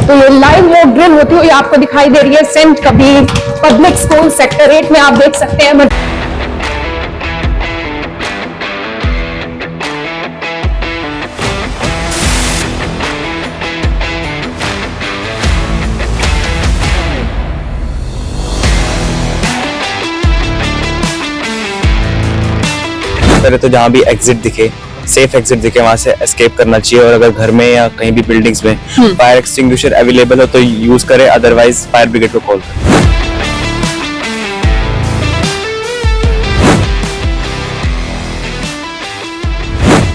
तो ये live mock drill होती हुई आपको दिखाई दे रही है Saint Kabir public school sector 8 में। आप देख सकते हैं पहले तो जहाँ भी एग्जिट दिखे, सेफ एग्जिट दिखे, वहां से एस्केप करना चाहिए। और अगर घर में या कहीं भी बिल्डिंग्स में फायर एक्सटिंग्विशर अवेलेबल हो तो यूज करें, अदरवाइज फायर ब्रिगेड को कॉल करें।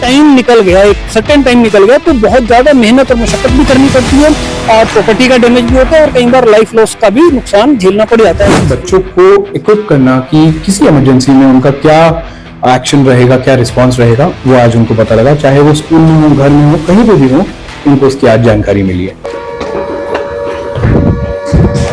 टाइम निकल गया, एक सर्टेन टाइम निकल गया तो बहुत ज्यादा मेहनत और मशक्कत भी करनी पड़ती है और प्रॉपर्टी का डैमेज भी होता है और कई बार लाइफ लॉस का भी नुकसान झेलना पड़ जाता है। बच्चों को इक्विप करना कि किसी इमरजेंसी में उनका क्या एक्शन रहेगा, क्या रिस्पांस रहेगा, वो आज उनको पता लगा। चाहे वो स्कूल में हो, घर में हो, कहीं पे भी हो, उनको उसकी आज जानकारी मिली है।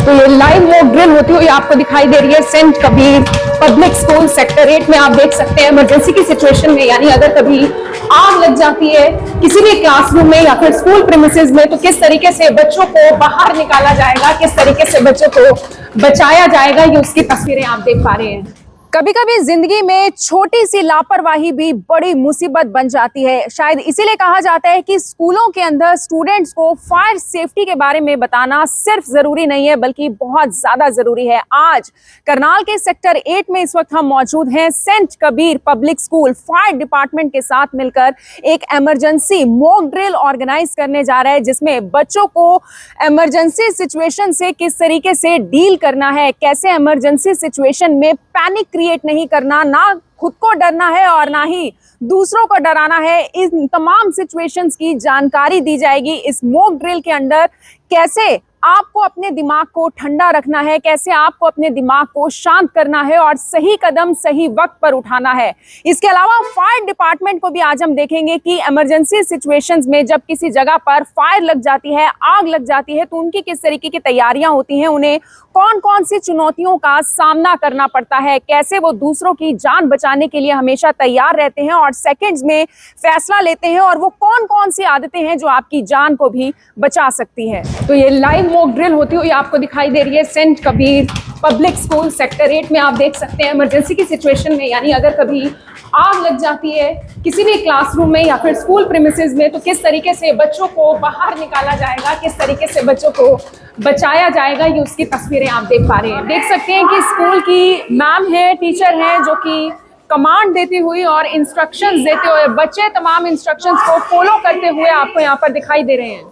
तो ये लाइव मॉक ड्रिल होती हुई आपको दिखाई दे रही है Saint Kabir public school sector 8 में। आप देख सकते हैं इमरजेंसी की सिचुएशन में, यानी अगर कभी आग लग जाती है किसी भी क्लासरूम में या फिर स्कूल प्रीमिसेस में, तो किस तरीके से बच्चों को बाहर निकाला जाएगा, किस तरीके से बच्चों को बचाया जाएगा, ये उसकी तस्वीरें आप देख पा रहे हैं। कभी कभी जिंदगी में छोटी सी लापरवाही भी बड़ी मुसीबत बन जाती है। शायद इसीलिए कहा जाता है कि स्कूलों के अंदर स्टूडेंट्स को फायर सेफ्टी के बारे में बताना सिर्फ जरूरी नहीं है बल्कि बहुत ज्यादा जरूरी है। आज करनाल के सेक्टर 8 में इस वक्त हम मौजूद हैं। Saint Kabir public school fire department के साथ मिलकर एक इमरजेंसी मॉक ड्रिल ऑर्गेनाइज करने जा रहा है, जिसमें बच्चों को इमरजेंसी सिचुएशन से किस तरीके से डील करना है, कैसे इमरजेंसी सिचुएशन में पैनिक क्रिएट नहीं करना, ना खुद को डरना है और ना ही दूसरों को डराना है। इन तमाम सिचुएशंस की जानकारी दी जाएगी इस मॉक ड्रिल के अंदर। कैसे आपको अपने दिमाग को ठंडा रखना है, कैसे आपको अपने दिमाग को शांत करना है और सही कदम सही वक्त पर उठाना है। इसके अलावा फायर डिपार्टमेंट को भी आज हम देखेंगे कि इमरजेंसी सिचुएशंस में जब किसी जगह पर फायर लग जाती है, आग लग जाती है, तो उनकी किस तरीके की तैयारियां होती हैं, उन्हें कौन कौन सी चुनौतियों का सामना करना पड़ता है, कैसे वो दूसरों की जान बचाने के लिए हमेशा तैयार रहते हैं और सेकेंड्स में फैसला लेते हैं, और वो कौन कौन सी आदतें हैं जो आपकी जान को भी बचा सकती है। तो ये लाइव मॉक ड्रिल होती हुई आपको दिखाई दे रही है Saint Kabir public school sector 8 में। आप देख सकते हैं इमरजेंसी की सिचुएशन में, यानी अगर कभी आग लग जाती है किसी भी क्लासरूम में या फिर स्कूल प्रीमिसेस में, तो किस तरीके से बच्चों को बाहर निकाला जाएगा, किस तरीके से बच्चों को बचाया जाएगा, ये उसकी तस्वीरें आप देख पा रहे हैं। देख सकते हैं कि स्कूल की मैम है, टीचर हैं, जो कि कमांड देती हुई और इंस्ट्रक्शंस देते हुए, बच्चे तमाम इंस्ट्रक्शंस को फॉलो करते हुए आपको यहाँ पर दिखाई दे रहे हैं।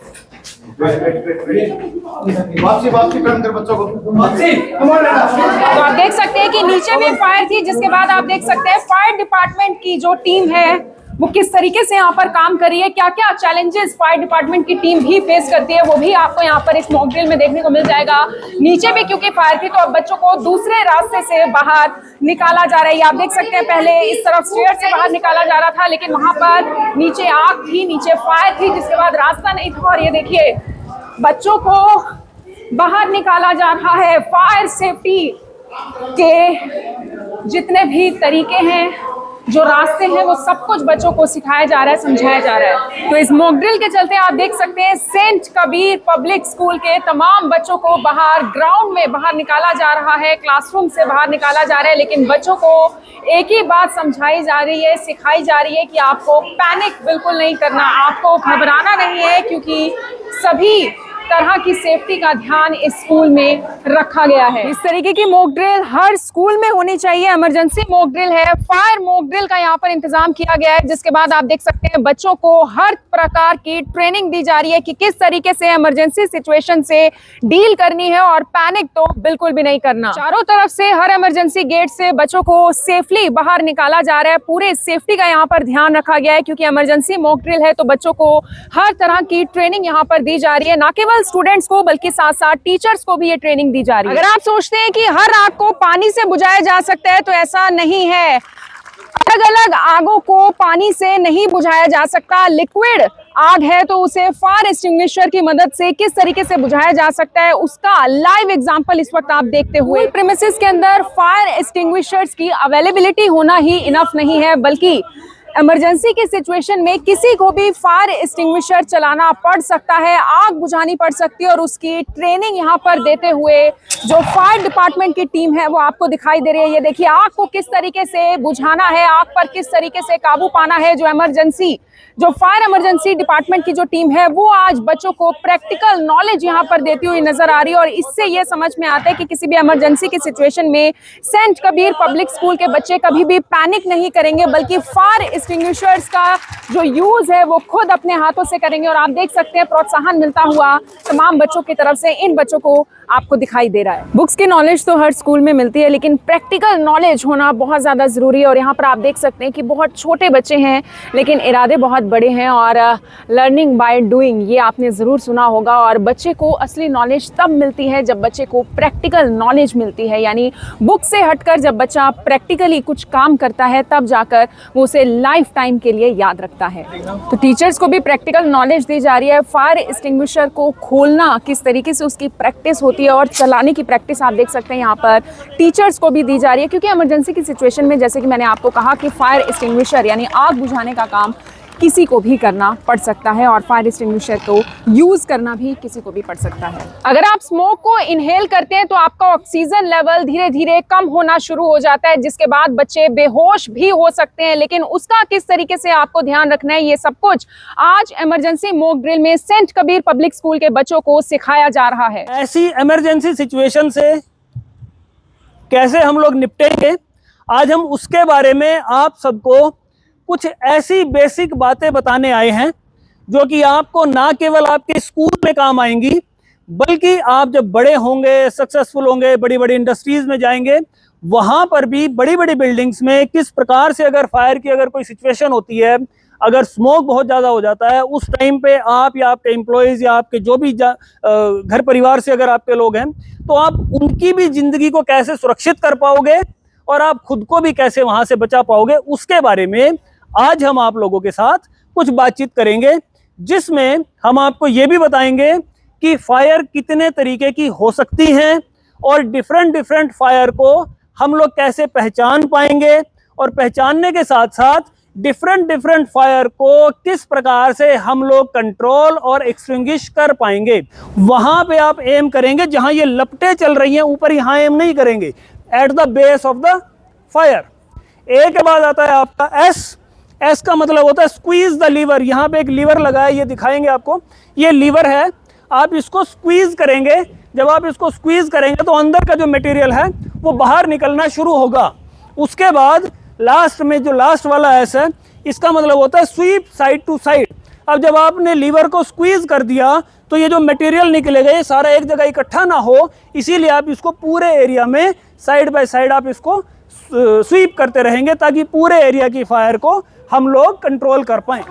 तो आप देख सकते हैं कि नीचे में फायर थी, जिसके बाद आप देख सकते हैं फायर डिपार्टमेंट की जो टीम है वो किस तरीके से यहाँ पर काम कर रही है, क्या क्या चैलेंजेस फायर डिपार्टमेंट की टीम भी फेस करती है, वो भी आपको यहाँ पर इस मॉक ड्रिल में देखने को मिल जाएगा। नीचे भी क्योंकि फायर थी तो अब बच्चों को दूसरे रास्ते से बाहर निकाला जा रहा है। आप देख सकते हैं पहले इस तरफ स्टेयर से बाहर निकाला जा रहा था, लेकिन वहां पर नीचे आग थी, नीचे फायर थी, जिसके बाद रास्ता नहीं था। और ये देखिए बच्चों को बाहर निकाला जा रहा है। फायर सेफ्टी के जितने भी तरीके हैं, जो रास्ते हैं, वो सब कुछ बच्चों को सिखाया जा रहा है, समझाया जा रहा है। तो इस मॉक ड्रिल के चलते आप देख सकते हैं सेंट कबीर पब्लिक स्कूल के तमाम बच्चों को बाहर ग्राउंड में बाहर निकाला जा रहा है, क्लासरूम से बाहर निकाला जा रहा है। लेकिन बच्चों को एक ही बात समझाई जा रही है, सिखाई जा रही है कि आपको पैनिक बिल्कुल नहीं करना, आपको घबराना नहीं है, क्योंकि सभी तरह की सेफ्टी का ध्यान इस स्कूल में रखा गया है। इस तरीके की मॉक ड्रिल हर स्कूल में होनी चाहिए। इमरजेंसी मॉक ड्रिल है, फायर मॉक ड्रिल का यहाँ पर इंतजाम किया गया है, जिसके बाद आप देख सकते हैं बच्चों को हर प्रकार की ट्रेनिंग दी जा रही है कि किस तरीके से इमरजेंसी सिचुएशन से डील करनी है और पैनिक तो बिल्कुल भी नहीं करना। चारों तरफ से हर इमरजेंसी गेट से बच्चों को सेफली बाहर निकाला जा रहा है। पूरे सेफ्टी का यहाँ पर ध्यान रखा गया है, क्योंकि इमरजेंसी मॉक ड्रिल है तो बच्चों को हर तरह की ट्रेनिंग यहाँ पर दी जा रही है, ना केवल स्टूडेंट्स को बल्कि साथ साथ टीचर्स को भी ये ट्रेनिंग दी जा रही है। अगर आप सोचते हैं कि हर आग को पानी से बुझाया जा सकता है, तो ऐसा नहीं है। अलग अलग आगों को पानी से नहीं बुझाया जा सकता। लिक्विड आग है तो उसे फायर एक्सटिंग्विशर की मदद से किस तरीके से बुझाया जा सकता है, उसका लाइव एग्जांपल इस वक्त आप देखते हुए। प्रीमिसेस के अंदर फायर एक्सटिंग्विशर्स की अवेलेबिलिटी होना ही इनफ नहीं है, बल्कि इमरजेंसी की सिचुएशन में किसी को भी फायर एक्सटिंग्विशर चलाना पड़ सकता है, आग बुझानी पड़ सकती है और उसकी ट्रेनिंग यहाँ पर देते हुए जो फायर डिपार्टमेंट की टीम है वो आपको दिखाई दे रही है। ये देखिए आग को किस तरीके से बुझाना है, आग पर किस तरीके से काबू पाना है। जो फायर इमरजेंसी डिपार्टमेंट की जो टीम है वो आज बच्चों को प्रैक्टिकल नॉलेज यहाँ पर देती हुई नजर आ रही है और इससे ये समझ में आता है कि किसी भी इमरजेंसी की सिचुएशन में सेंट कबीर पब्लिक स्कूल के बच्चे कभी भी पैनिक नहीं करेंगे, बल्कि फायर एक्सटिंग्विशर्स का जो यूज है वो खुद अपने हाथों से करेंगे। और आप देख सकते हैं प्रोत्साहन मिलता हुआ तमाम बच्चों की तरफ से इन बच्चों को आपको दिखाई दे रहा है। बुक्स की नॉलेज तो हर स्कूल में मिलती है, लेकिन प्रैक्टिकल नॉलेज होना बहुत ज़्यादा ज़रूरी है। और यहाँ पर आप देख सकते हैं कि बहुत छोटे बच्चे हैं लेकिन इरादे बहुत बड़े हैं और लर्निंग बाय डूइंग ये आपने ज़रूर सुना होगा। और बच्चे को असली नॉलेज तब मिलती है जब बच्चे को प्रैक्टिकल नॉलेज मिलती है, यानी बुक से हटकर जब बच्चा प्रैक्टिकली कुछ काम करता है तब जाकर वो उसे लाइफ टाइम के लिए याद रखता है। तो टीचर्स को भी प्रैक्टिकल नॉलेज दी जा रही है। फायर एक्सटिंग्विशर को खोलना किस तरीके से उसकी प्रैक्टिस होती है और चलाने की प्रैक्टिस आप देख सकते हैं यहाँ पर टीचर्स को भी दी जा रही है, क्योंकि इमरजेंसी की सिचुएशन में जैसे कि मैंने आपको कहा कि फायर एक्सटिंग्विशर यानी आग बुझाने का काम किसी को भी करना पड़ सकता है और फायर एक्सटिंग्विशर को यूज करना भी किसी को भी पड़ सकता है। अगर आप स्मोक को इनहेल करते हैं तो आपका ऑक्सीजन लेवल धीरे धीरे कम होना शुरू हो जाता है, जिसके बाद बच्चे बेहोश भी हो सकते हैं। लेकिन उसका किस तरीके से आपको ध्यान रखना है, ये सब कुछ आज इमरजेंसी मॉक ड्रिल में सेंट कबीर पब्लिक स्कूल के बच्चों को सिखाया जा रहा है। ऐसी इमरजेंसी सिचुएशन से कैसे हम लोग निपटेंगे, आज हम उसके बारे में आप सबको कुछ ऐसी बेसिक बातें बताने आए हैं जो कि आपको ना केवल आपके स्कूल में काम आएंगी, बल्कि आप जब बड़े होंगे, सक्सेसफुल होंगे, बड़ी बड़ी इंडस्ट्रीज में जाएंगे, वहां पर भी बड़ी बड़ी बिल्डिंग्स में किस प्रकार से अगर फायर की अगर कोई सिचुएशन होती है, अगर स्मोक बहुत ज़्यादा हो जाता है, उस टाइम पे आप या आपके एम्प्लॉयज़ या आपके जो भी घर परिवार से अगर आपके लोग हैं तो आप उनकी भी ज़िंदगी को कैसे सुरक्षित कर पाओगे और आप खुद को भी कैसे वहाँ से बचा पाओगे, उसके बारे में आज हम आप लोगों के साथ कुछ बातचीत करेंगे, जिसमें हम आपको ये भी बताएंगे कि फायर कितने तरीके की हो सकती हैं और डिफरेंट फायर को हम लोग कैसे पहचान पाएंगे और पहचानने के साथ साथ डिफरेंट फायर को किस प्रकार से हम लोग कंट्रोल और एक्सटिंग्विश कर पाएंगे। वहां पे आप एम करेंगे जहां ये लपटें चल रही हैं, ऊपर यहां एम नहीं करेंगे, at the base of the fire. A के बाद आता है आपका एस का मतलब होता है स्क्वीज द लीवर। यहाँ पे एक लीवर लगा है, ये दिखाएंगे आपको, ये लीवर है, आप इसको स्क्वीज करेंगे। जब आप इसको स्क्वीज करेंगे तो अंदर का जो मटेरियल है वो बाहर निकलना शुरू होगा। उसके बाद लास्ट में जो लास्ट वाला एस है, इसका मतलब होता है स्वीप साइड टू साइड। अब जब आपने लीवर को स्क्वीज कर दिया तो ये जो मटेरियल निकलेगा ये सारा एक जगह इकट्ठा ना हो, इसीलिए आप इसको पूरे एरिया में साइड बाय साइड आप इसको स्वीप करते रहेंगे ताकि पूरे एरिया की फायर को हम लोग कंट्रोल कर पाएं।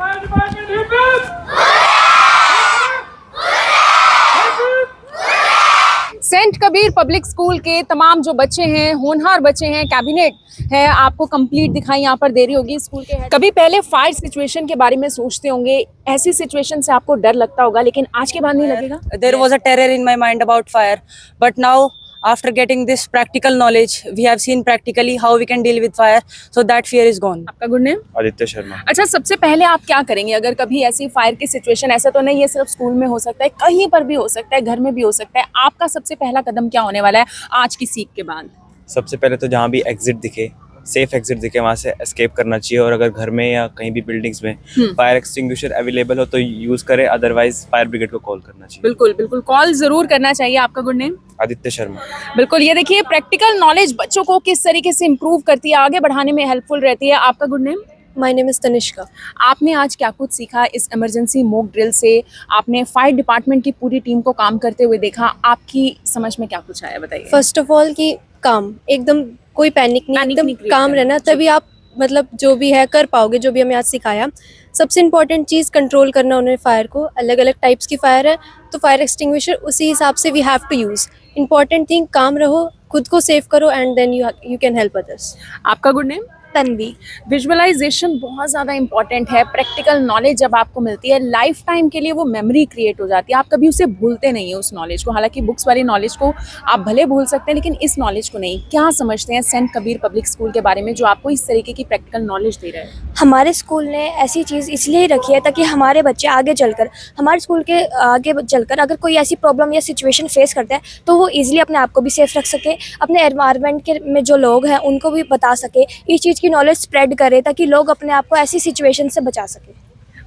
सेंट कबीर पब्लिक स्कूल के तमाम जो बच्चे हैं, होनहार बच्चे हैं, कैबिनेट है आपको कंप्लीट दिखाई यहाँ पर दे रही होगी स्कूल के। कभी पहले फायर सिचुएशन के बारे में सोचते होंगे, ऐसी सिचुएशन से आपको डर लगता होगा, लेकिन आज के बाद नहीं लगेगा? There was a terror in my mind about fire, but now after getting this practical knowledge, we have seen practically how we can deal with fire, so that fear is gone. आपका good name? Aditya Sharma. अच्छा, सबसे पहले आप क्या करेंगे अगर कभी ऐसी फायर की सिचुएशन, ऐसा तो नहीं है सिर्फ स्कूल में हो सकता है, कहीं पर भी हो सकता है, घर में भी हो सकता है, आपका सबसे पहला कदम क्या होने वाला है आज की सीख के बाद? सबसे पहले तो जहाँ भी एग्जिट दिखे, सेफ एग्जिट दिखे, वहाँ से एस्केप करना चाहिए। और अगर घर में या कहीं भी बिल्डिंग्स में फायर एक्सटिंग्विशर अवेलेबल हो तो यूज करें, अदरवाइज फायर ब्रिगेड को कॉल करना चाहिए। बिल्कुल बिल्कुल, कॉल जरूर करना चाहिए। आपका गुड नेम? आदित्य शर्मा। बिल्कुल, ये देखिए प्रैक्टिकल नॉलेज बच्चों को किस तरीके से इम्प्रूव करती है, आगे बढ़ाने में हेल्पफुल रहती है। आपका good name? My name is Tanishka. आपने आज क्या कुछ सीखा इस इमरजेंसी मॉक ड्रिल से? आपने फायर डिपार्टमेंट की पूरी टीम को काम करते हुए देखा, आपकी समझ में क्या कुछ आया, बताइए। फर्स्ट ऑफ ऑल कि काम, एकदम कोई पैनिक नहीं, एकदम काम रहना, तभी आप मतलब जो भी है कर पाओगे, जो भी हमें आज सिखाया। सबसे इम्पोर्टेंट चीज़ कंट्रोल करना उन्होंने फायर को। अलग अलग टाइप्स की फायर है तो फायर एक्सटिंग्विशर उसी हिसाब से we have to use. Important thing, calm रहो, खुद को सेव करो and then you can help others. आपका गुड नेम? तन्वी। विजुअलाइजेशन बहुत ज़्यादा इंपॉर्टेंट है। प्रैक्टिकल नॉलेज जब आपको मिलती है लाइफ टाइम के लिए वो मेमोरी क्रिएट हो जाती है, आप कभी उसे भूलते नहीं है उस नॉलेज को। हालांकि बुक्स वाली नॉलेज को आप भले भूल सकते हैं लेकिन इस नॉलेज को नहीं। क्या समझते हैं सेंट कबीर पब्लिक स्कूल के बारे में जो आपको इस तरीके की प्रैक्टिकल नॉलेज दे रहा है? हमारे स्कूल ने ऐसी चीज़ इसलिए रखी है ताकि हमारे बच्चे आगे चलकर, हमारे स्कूल के आगे चलकर अगर कोई ऐसी प्रॉब्लम या सिचुएशन फेस करते हैं तो वो इजीली अपने आप को भी सेफ रख सके, अपने एनवायरनमेंट के में जो लोग हैं उनको भी बता सके, इस चीज़ की नॉलेज स्प्रेड करे ताकि लोग अपने आप को ऐसी सिचुएशन से बचा सके।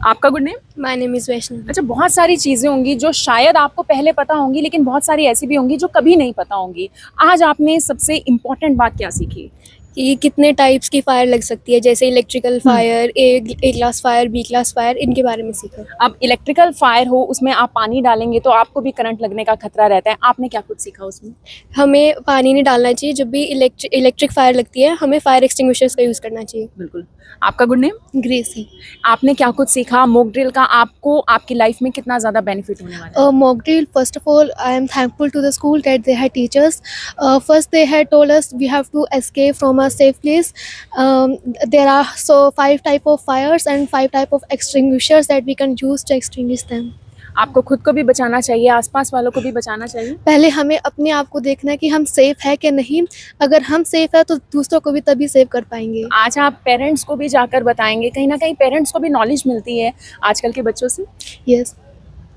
आपका good name? My name is Vaishnavi. अच्छा, बहुत सारी चीज़ें होंगी जो शायद आपको पहले पता होंगी, लेकिन बहुत सारी ऐसी भी होंगी जो कभी नहीं पता होंगी। आज आपने सबसे इम्पोर्टेंट बात क्या सीखी? कि कितने टाइप्स की फायर लग सकती है, जैसे electrical fire, A class fire, B class fire, इनके बारे में सीखा। अब इलेक्ट्रिकल फायर हो, उसमें आप पानी डालेंगे तो आपको भी करंट लगने का खतरा रहता है। आपने क्या कुछ सीखा उसमें? हमें पानी नहीं डालना चाहिए, जब भी इलेक्ट्रिक फायर लगती है हमें फायर एक्सटिंग्विशर्स का यूज़ करना चाहिए। बिल्कुल। आपका गुड नेम? ग्रेसी। आपने क्या कुछ सीखा? मॉक ड्रिल का आपको आपकी लाइफ में कितना ज़्यादा बेनिफिट होने वाला है? Mock drill, first of all, I am thankful to the school that they had teachers. First, they had told us we have to escape from a safe place. There are 5 type of fires and 5 type of extinguishers that we can use to extinguish them. आपको खुद को भी बचाना चाहिए, आसपास वालों को भी बचाना चाहिए। पहले हमें अपने आप को देखना है कि हम सेफ है कि नहीं। अगर हम सेफ है तो दूसरों को भी तभी सेव कर पाएंगे। आज आप पेरेंट्स को भी जाकर बताएंगे, कहीं ना कहीं पेरेंट्स को भी नॉलेज मिलती है आजकल के बच्चों से। यस।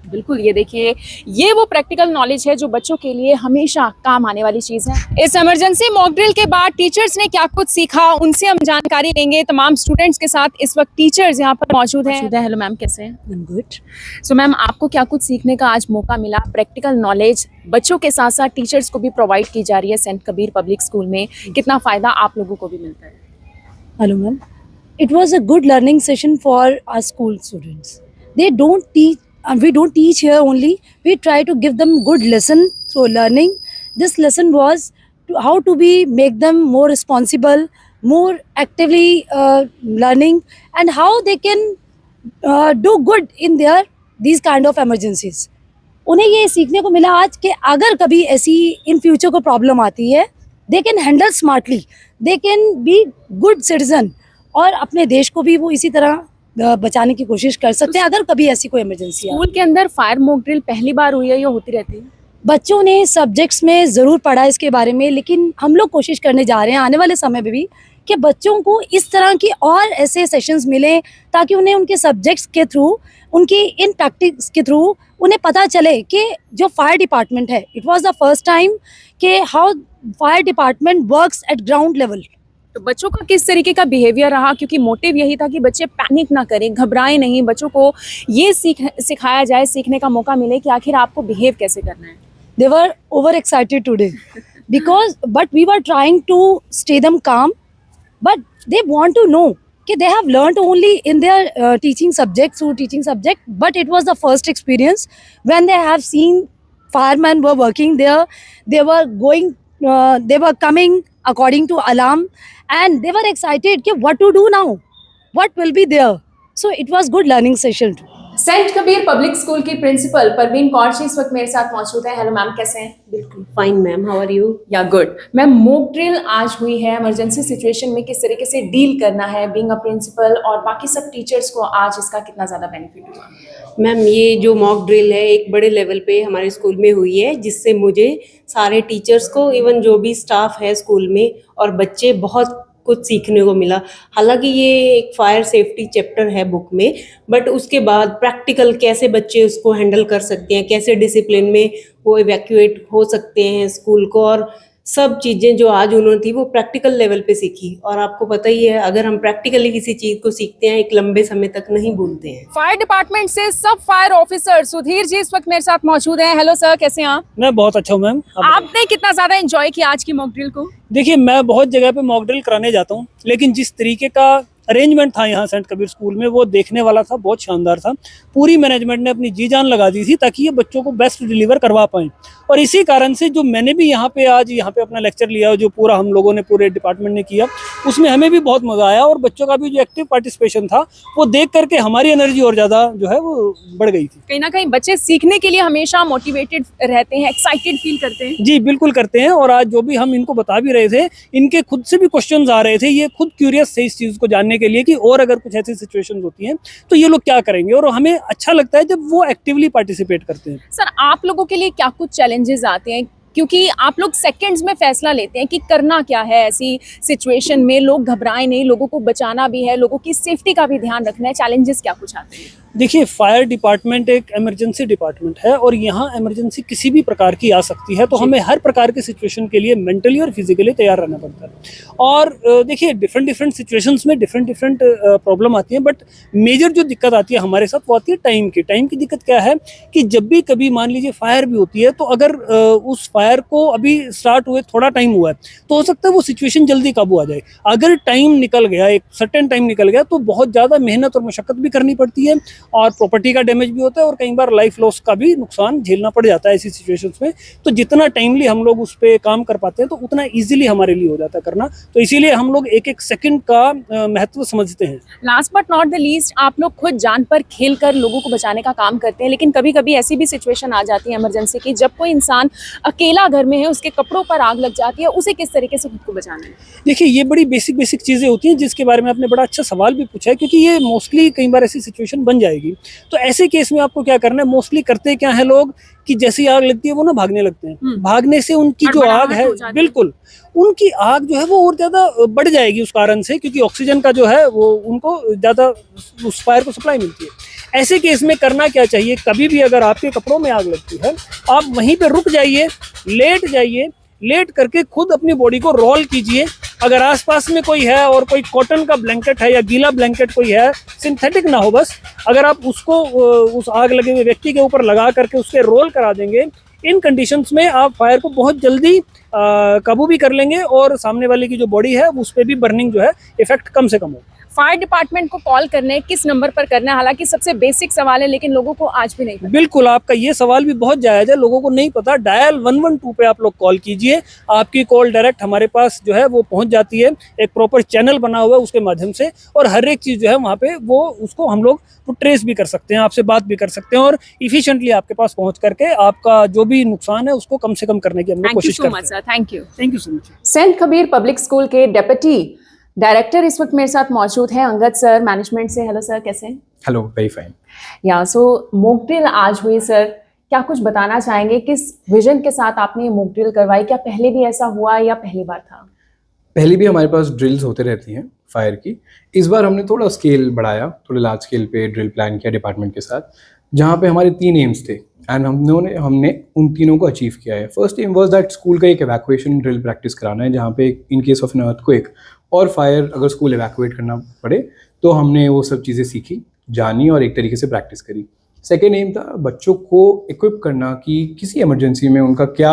बिल्कुल, ये देखिए, ये वो प्रैक्टिकल नॉलेज है जो बच्चों के लिए हमेशा काम आने वाली चीज़ है। इस इमरजेंसी मॉक ड्रिल के बाद टीचर्स ने क्या कुछ सीखा, उनसे हम जानकारी लेंगे। तमाम स्टूडेंट्स के साथ इस वक्त टीचर्स यहाँ पर मौजूद हैं। हेलो मैम, कैसे हैं? गुड। सो मैम, आपको क्या कुछ सीखने का आज मौका मिला? प्रैक्टिकल नॉलेज बच्चों के साथ साथ टीचर्स को भी प्रोवाइड की जा रही है सेंट कबीर पब्लिक स्कूल में, कितना फ़ायदा आप लोगों को भी मिलता है? Hello, ma'am. It was a good learning session for our school students. They don't teach, and we don't teach here only. We try to give them good lesson through learning. This lesson was how to make them more responsible, more actively learning, and how they can do good in these kind of emergencies. उन्हें ये सीखने को मिला आज कि अगर कभी ऐसी इन फ्यूचर को प्रॉब्लम आती है, they can handle smartly, they can be good citizen, और अपने देश को भी वो इसी तरह बचाने की कोशिश कर सकते हैं अगर कभी ऐसी कोई इमरजेंसी आए। स्कूल के अंदर फायर मॉक ड्रिल पहली बार हुई है या होती रहती है? बच्चों ने सब्जेक्ट्स में ज़रूर पढ़ा इसके बारे में, लेकिन हम लोग कोशिश करने जा रहे हैं आने वाले समय में भी कि बच्चों को इस तरह की और ऐसे सेशंस मिलें ताकि उन्हें उनके सब्जेक्ट्स के थ्रू, उनकी इन प्रैक्टिस के थ्रू उन्हें पता चले कि जो फायर डिपार्टमेंट है, it was the first time कि how fire department works at ground level. तो बच्चों का किस तरीके का बिहेवियर रहा? क्योंकि मोटिव यही था कि बच्चे पैनिक ना करें, घबराएं नहीं, बच्चों को ये सिखाया जाए, सीखने का मौका मिले कि आखिर आपको बिहेव कैसे करना है। They were overexcited today but we were trying to stay them calm, but they want to know that they have learned only in their teaching subject, but it was the first experience when they have seen firemen were working there. They were going, they were coming according to alarm, and they were excited कि what to do now, what will be there. So it was good learning session. Saint Kabir public school की principal Parveen Kaur ji इस वक्त मेरे साथ मौजूद है। Hello ma'am, कैसे हैं? बिल्कुल fine ma'am, how are you? Yeah good. Ma'am, mock drill आज हुई है, इमरजेंसी सिचुएशन में किस तरीके से डील करना है, बीइंग अ प्रिंसिपल और बाकी सब टीचर्स को आज इसका कितना ज़्यादा बेनिफिट हुआ? मैम, ये जो मॉक ड्रिल है एक बड़े लेवल पे हमारे स्कूल में हुई है, जिससे मुझे सारे टीचर्स को, इवन जो भी स्टाफ है स्कूल में और बच्चे, बहुत कुछ सीखने को मिला। हालांकि ये एक फायर सेफ्टी चैप्टर है बुक में, बट उसके बाद प्रैक्टिकल कैसे बच्चे उसको हैंडल कर सकते हैं, कैसे डिसिप्लिन में वो इवैक्यूएट हो सकते हैं स्कूल को, और सब चीज़ें जो आज उन्होंने थी वो प्रैक्टिकल लेवल पे सीखी। और आपको पता ही है, अगर हम प्रैक्टिकली किसी चीज़ को सीखते हैं एक लंबे समय तक नहीं भूलते हैं। फायर डिपार्टमेंट से सब फायर ऑफिसर सुधीर जी इस वक्त मेरे साथ मौजूद हैं। हेलो सर, कैसे हैं आप? मैं बहुत अच्छा हूँ मैम। आपने कितना ज्यादा एंजॉय किया आज की मॉक ड्रिल को? देखिए, मैं बहुत जगह पे मॉक ड्रिल कराने जाता हूँ, लेकिन जिस तरीके का अरेंजमेंट था यहाँ सेंट कबीर स्कूल में वो देखने वाला था, बहुत शानदार था। पूरी मैनेजमेंट ने अपनी जी जान लगा दी थी ताकि ये बच्चों को बेस्ट डिलीवर करवा पाएँ, और इसी कारण से जो मैंने भी यहाँ पे आज अपना लेक्चर लिया, जो पूरा हम लोगों ने, पूरे डिपार्टमेंट ने किया, उसमें हमें भी बहुत मज़ा आया, और बच्चों का भी जो एक्टिव पार्टिसिपेशन था वो देख करके हमारी एनर्जी और ज़्यादा जो है वो बढ़ गई थी। कहीं ना कहीं बच्चे सीखने के लिए हमेशा मोटिवेटेड रहते हैं, एक्साइटेड फील करते हैं। जी बिल्कुल करते हैं, और आज जो भी हम इनको बता भी रहे थे, इनके खुद से भी क्वेश्चंस आ रहे थे, ये खुद क्यूरियस थे इस चीज़ को जानने के लिए कि और अगर कुछ ऐसी सिचुएशंस होती हैं तो ये लोग क्या करेंगे, और हमें अच्छा लगता है जब वो एक्टिवली पार्टिसिपेट करते हैं। सर, आप लोगों के लिए क्या कुछ चैलेंजेस आते हैं? क्योंकि आप लोग सेकंड्स में फैसला लेते हैं कि करना क्या है ऐसी सिचुएशन में। लोग घबराए नहीं, लोगों को बचाना भी है, लोगों की सेफ्टी का भी ध्यान रखना है। चैलेंजेस क्या कुछ आते हैं? देखिए, फायर डिपार्टमेंट एक इमरजेंसी डिपार्टमेंट है और यहाँ इमरजेंसी किसी भी प्रकार की आ सकती है, तो हमें हर प्रकार की सिचुएशन के लिए मेंटली और फिजिकली तैयार रहना पड़ता है। और देखिए, डिफरेंट सिचुएशंस में डिफरेंट प्रॉब्लम आती है, बट मेजर जो दिक्कत आती है हमारे साथ वो आती है टाइम की दिक्कत क्या है कि जब भी कभी मान लीजिए फायर भी होती है, तो अगर उस फायर को अभी स्टार्ट हुए थोड़ा टाइम हुआ है तो हो सकता है वो सिचुएशन जल्दी काबू आ जाए। अगर टाइम निकल गया, एक सर्टेन टाइम निकल गया, तो बहुत ज़्यादा मेहनत और मशक्कत भी करनी पड़ती है और प्रॉपर्टी का डैमेज भी होता है और कई बार लाइफ लॉस का भी नुकसान झेलना पड़ जाता है ऐसी सिचुएशंस में। तो जितना टाइमली हम लोग उस पर काम कर पाते हैं तो उतना इजीली हमारे लिए हो जाता है करना, तो इसीलिए हम लोग एक एक सेकंड का महत्व समझते हैं। Last but not the least, आप लोग खुद जान पर खेल कर लोगों को बचाने का काम करते हैं, लेकिन कभी कभी ऐसी भी सिचुएशन आ जाती है इमरजेंसी की, जब कोई इंसान अकेला घर में है, उसके कपड़ों पर आग लग जाती है, उसे किस तरीके से खुद को बचाना है? देखिए, ये बड़ी बेसिक चीज़ें होती हैं जिसके बारे में आपने बड़ा अच्छा सवाल भी पूछा है, क्योंकि ये मोस्टली कई बार ऐसी सिचुएशन बन जाएगी। तो ऐसे केस में आपको क्या करना है, मोस्टली करते क्या है लोग कि जैसी आग लगती है वो ना भागने लगते हैं। भागने से उनकी जो आग है, बिल्कुल उनकी आग जो है वो और ज़्यादा बढ़ जाएगी उस कारण से, क्योंकि ऑक्सीजन का जो है वो उनको ज़्यादा उस फायर को सप्लाई मिलती है। ऐसे केस में करना क्या चाहिए, कभी भी अगर आपके कपड़ों में आग लगती है, आप वहीं पे रुक जाइए, लेट जाइए, लेट करके खुद अपनी बॉडी को रोल कीजिए। अगर आसपास में कोई है और कोई कॉटन का ब्लैंकेट है या गीला ब्लैंकेट कोई है, सिंथेटिक ना हो बस, अगर आप उसको उस आग लगे हुए व्यक्ति के ऊपर लगा करके उसके रोल करा देंगे, इन कंडीशंस में आप फायर को बहुत जल्दी काबू भी कर लेंगे और सामने वाले की जो बॉडी है उस पर भी बर्निंग जो है इफेक्ट कम से कम हो। फायर डिपार्टमेंट को कॉल करना है, किस नंबर पर करना है? हालांकि सबसे बेसिक सवाल है, लेकिन लोगों को आज भी नहीं पता। बिल्कुल, आपका ये सवाल भी बहुत जायज़ है, लोगों को नहीं पता। डायल 112 पे आप लोग कॉल कीजिए, आपकी कॉल डायरेक्ट हमारे पास जो है वो पहुंच जाती है। एक प्रॉपर चैनल बना हुआ है उसके माध्यम से, और हर एक चीज़ जो है वहाँ पे वो उसको हम लोग ट्रेस भी कर सकते हैं, आपसे बात भी कर सकते हैं और इफिशिएंटली आपके पास पहुँच करके आपका जो भी नुकसान है उसको कम से कम करने की हम लोग कोशिश करते हैं। Thank you so much. Saint Kabir public school के डेप्यूटी डायरेक्टर इस वक्त मेरे साथ मौजूद हैं, अंगद सर, मैनेजमेंट से। हेलो सर, कैसे हैं? Hello, very fine. Yeah so mock drill आज हुई सर, क्या कुछ बताना चाहेंगे? किस विजन के साथ आपने ये मॉक ड्रिल करवाई? क्या पहले भी ऐसा हुआ या पहली बार था? पहले भी हमारे पास ड्रिल्स होते रहती हैं फायर की। इस बार हमने थोड़ा स्केल बढ़ाया, थोड़ा लार्ज स्केल पे ड्रिल प्लान किया डिपार्टमेंट के साथ, जहाँ पे हमारे 3 एम्स थे एंड हमने उन तीनों को अचीव किया है। First aim was that school का एक एवैक्यूएशन ड्रिल प्रैक्टिस कराना है, जहाँ पे in case of an earthquake और फायर अगर स्कूल एवैक्यूएट करना पड़े तो हमने वो सब चीज़ें सीखी, जानी और एक तरीके से प्रैक्टिस करी। सेकेंड एम था बच्चों को इक्विप करना कि किसी इमरजेंसी में उनका क्या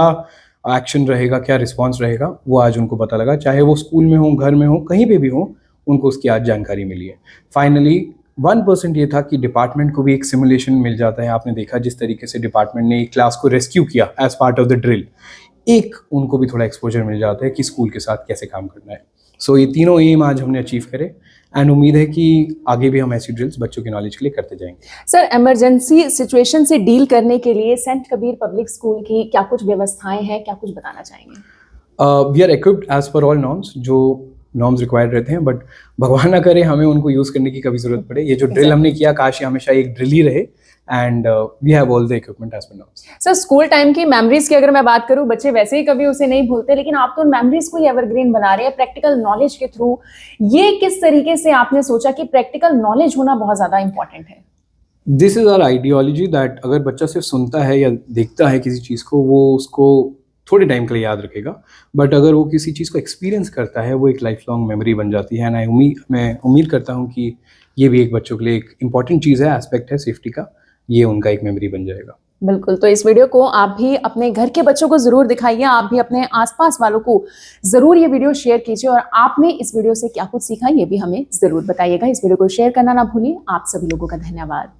एक्शन रहेगा, क्या रिस्पॉन्स रहेगा, वो आज उनको पता लगा। चाहे वो स्कूल में हो, घर में हो, कहीं पे भी हो, उनको उसकी आज जानकारी मिली है। फाइनली 1% ये था कि डिपार्टमेंट को भी एक सिमुलेशन मिल जाता है। आपने देखा जिस तरीके से डिपार्टमेंट ने एक क्लास को रेस्क्यू किया as part of the drill, एक उनको भी थोड़ा एक्सपोजर मिल जाता है कि स्कूल के साथ कैसे काम करना है। सो ये तीनों एम आज हमने अचीव करे एंड उम्मीद है कि आगे भी हम ऐसी ड्रिल्स बच्चों की नॉलेज के लिए करते जाएंगे। सर, इमरजेंसी सिचुएशन से डील करने के लिए सेंट कबीर पब्लिक स्कूल की क्या कुछ व्यवस्थाएं हैं, क्या कुछ बताना चाहेंगे? We are equipped as per all norms, जो नॉर्म्स रिक्वायर्ड रहते हैं, बट भगवान ना करे हमें उनको यूज़ करने की कभी ज़रूरत पड़े। ये जो ड्रिल हमने किया, काश ये हमेशा एक ड्रिल ही रहे and we have all the equipment as per norms. Sir, school time की मेमोरीज की अगर मैं बात करूं, बच्चे वैसे ही कभी उसे नहीं भूलते, लेकिन आप तो उन मेमोरीज को ही एवरग्रीन बना रहे हैं प्रैक्टिकल नॉलेज के थ्रू। ये किस तरीके से आपने सोचा कि प्रैक्टिकल नॉलेज होना बहुत ज़्यादा इंपॉर्टेंट है? This is our ideology that अगर बच्चा सिर्फ सुनता है या देखता है किसी चीज़ को, वो उसको थोड़े टाइम के लिए याद रखेगा, बट अगर वो किसी चीज़ को एक्सपीरियंस करता है वो एक लाइफ लॉन्ग मेमोरी बन जाती है। मैं उम्मीद करता हूँ कि ये भी एक बच्चों के लिए एक इम्पॉर्टेंट चीज़ है, एस्पेक्ट है सेफ्टी का, ये उनका एक मेमोरी बन जाएगा। बिल्कुल, तो इस वीडियो को आप भी अपने घर के बच्चों को जरूर दिखाइए, आप भी अपने आसपास वालों को जरूर ये वीडियो शेयर कीजिए और आपने इस वीडियो से क्या कुछ सीखा ये भी हमें जरूर बताइएगा। इस वीडियो को शेयर करना ना भूलिए। आप सभी लोगों का धन्यवाद।